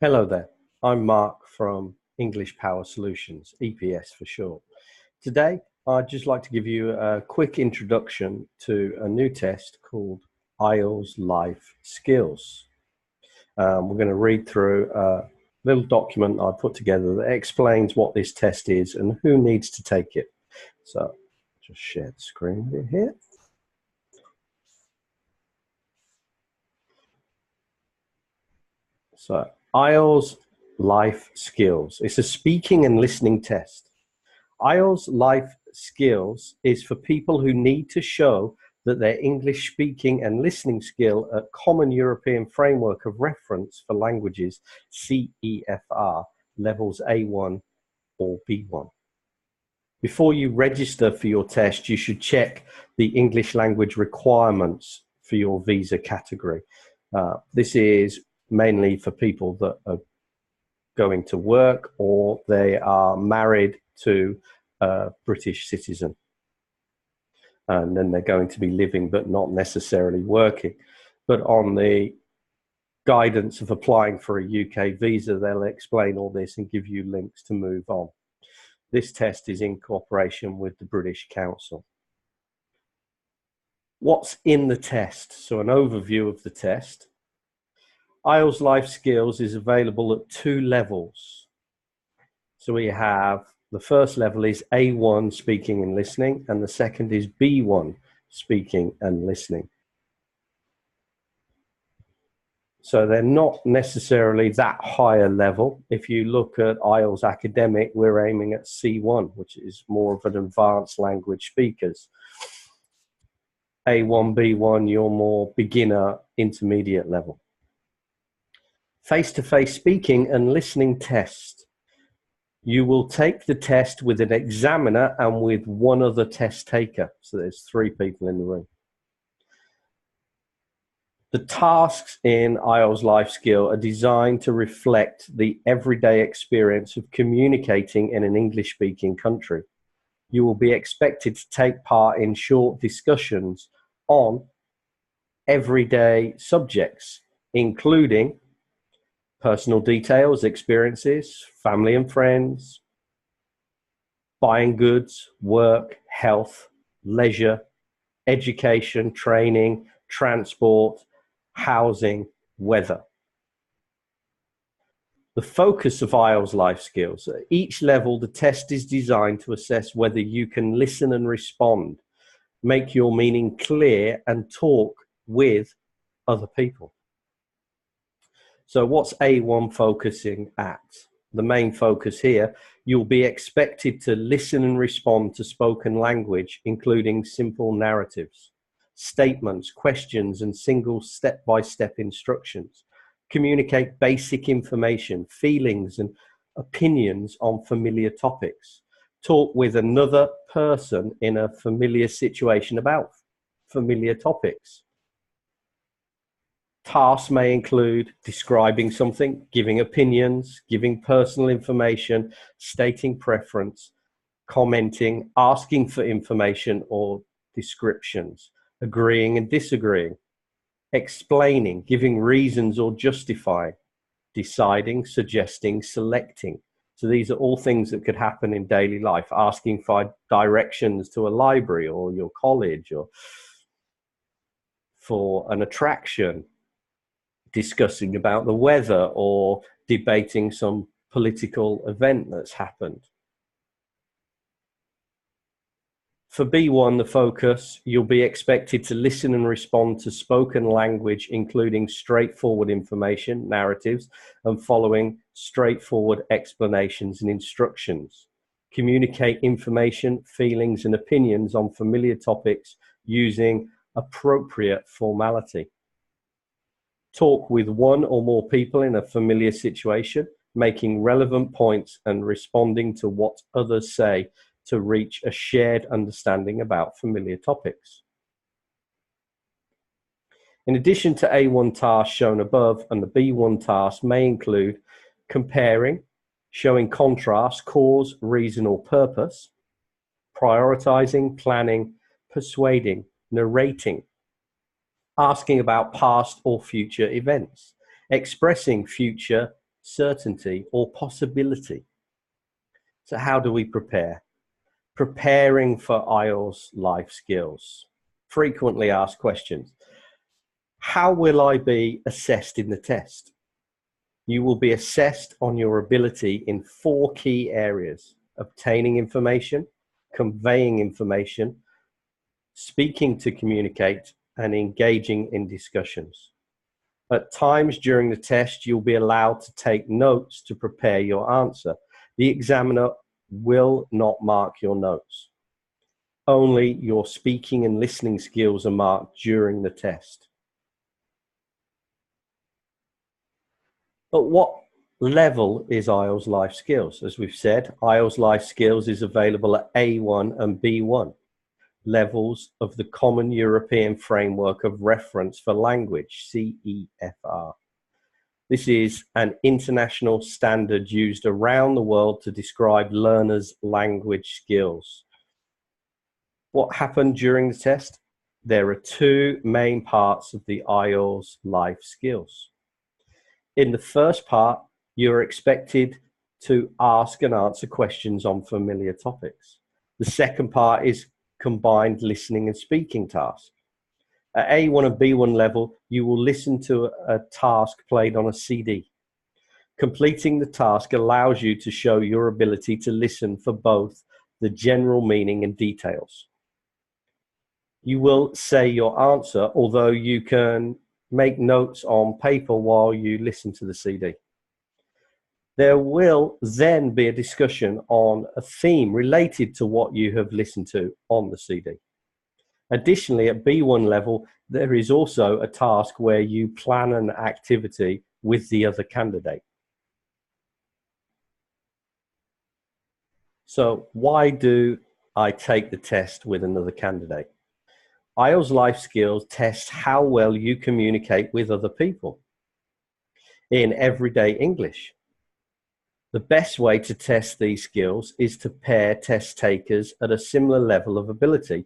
Hello there, I'm Mark from English Power Solutions, EPS for short. Today, I'd just like to give you a quick introduction to a new test called IELTS Life Skills. We're going to read through a little document I put together that explains what this test is and who needs to take it. So, just share the screen with you here. So, IELTS Life Skills. It's a speaking and listening test. IELTS Life Skills is for people who need to show that their English speaking and listening skill at Common European Framework of Reference for Languages, CEFR, levels A1 or B1. Before you register for your test, you should check the English language requirements for your visa category. This is mainly for people that are going to work or they are married to a British citizen. And then they're going to be living but not necessarily working. But on the guidance of applying for a UK visa, they'll explain all this and give you links to move on. This test is in cooperation with the British Council. What's in the test? So an overview of the test. IELTS Life Skills is available at 2 levels. So we have the first level is A1 speaking and listening, and the second is B1 speaking and listening. So they're not necessarily that higher level. If you look at IELTS Academic, we're aiming at C1, which is more of an advanced language speakers. A1, B1, you're more beginner, intermediate level. Face-to-face speaking and listening test. You will take the test with an examiner and with one other test taker. So there's 3 people in the room. The tasks in IELTS Life Skill are designed to reflect the everyday experience of communicating in an English-speaking country. You will be expected to take part in short discussions on everyday subjects, including personal details, experiences, family and friends, buying goods, work, health, leisure, education, training, transport, housing, weather. The focus of IELTS Life Skills. At each level, the test is designed to assess whether you can listen and respond, make your meaning clear, and talk with other people. So what's A1 focusing at? The main focus here, you'll be expected to listen and respond to spoken language, including simple narratives, statements, questions, and single step-by-step instructions. Communicate basic information, feelings, and opinions on familiar topics. Talk with another person in a familiar situation about familiar topics. Tasks may include describing something, giving opinions, giving personal information, stating preference, commenting, asking for information or descriptions, agreeing and disagreeing, explaining, giving reasons or justifying, deciding, suggesting, selecting. So these are all things that could happen in daily life, asking for directions to a library or your college or for an attraction, discussing about the weather or debating some political event that's happened. For B1, the focus, you'll be expected to listen and respond to spoken language, including straightforward information, narratives, and following straightforward explanations and instructions. Communicate information, feelings, and opinions on familiar topics using appropriate formality. Talk with one or more people in a familiar situation, making relevant points and responding to what others say to reach a shared understanding about familiar topics. In addition to A1 tasks shown above, and the B1 tasks may include comparing, showing contrast, cause, reason, or purpose, prioritizing, planning, persuading, narrating, asking about past or future events, expressing future certainty, or possibility. So how do we prepare? Preparing for IELTS life skills. Frequently asked questions. How will I be assessed in the test? You will be assessed on your ability in 4 key areas: obtaining information, conveying information, speaking to communicate, and engaging in discussions. At times during the test, you'll be allowed to take notes to prepare your answer. The examiner will not mark your notes. Only your speaking and listening skills are marked during the test. But what level is IELTS Life Skills? As we've said, IELTS Life Skills is available at A1 and B1 levels of the Common European Framework of Reference for Language, CEFR. This is an international standard used around the world to describe learners' language skills. What happened during the test? There are 2 main parts of the IELTS Life Skills. In the first part, you're expected to ask and answer questions on familiar topics. The second part is combined listening and speaking tasks. At A1 and B1 level, you will listen to a task played on a CD. Completing the task allows you to show your ability to listen for both the general meaning and details. You will say your answer, although you can make notes on paper while you listen to the CD. There will then be a discussion on a theme related to what you have listened to on the CD. Additionally, at B1 level, there is also a task where you plan an activity with the other candidate. So why do I take the test with another candidate? IELTS Life Skills tests how well you communicate with other people in everyday English. The best way to test these skills is to pair test takers at a similar level of ability,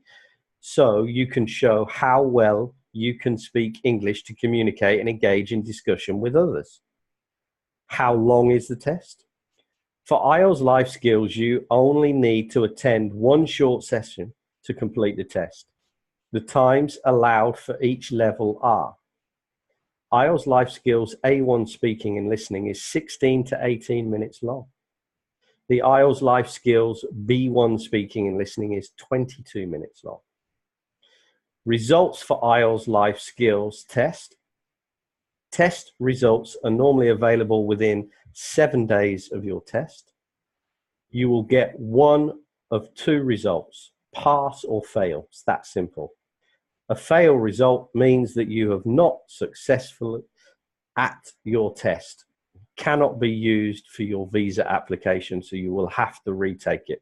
so you can show how well you can speak English to communicate and engage in discussion with others. How long is the test? For IELTS Life Skills, you only need to attend 1 short session to complete the test. The times allowed for each level are: IELTS Life Skills A1 speaking and listening is 16 to 18 minutes long. The IELTS Life Skills B1 speaking and listening is 22 minutes long. Results for IELTS Life Skills test. Test results are normally available within 7 days of your test. You will get 1 of 2 results, pass or fail. It's that simple. A fail result means that you have not successfully at your test. Cannot be used for your visa application, so you will have to retake it.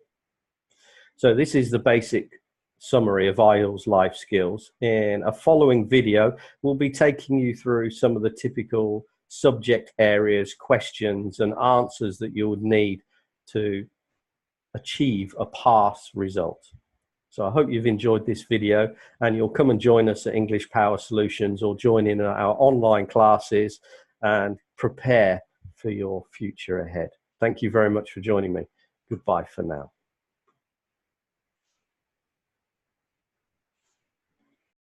So this is the basic summary of IELTS Life Skills. In a following video, we'll be taking you through some of the typical subject areas, questions and answers that you would need to achieve a pass result. So I hope you've enjoyed this video, and you'll come and join us at English Power Solutions or join in our online classes and prepare for your future ahead. Thank you very much for joining me. Goodbye for now.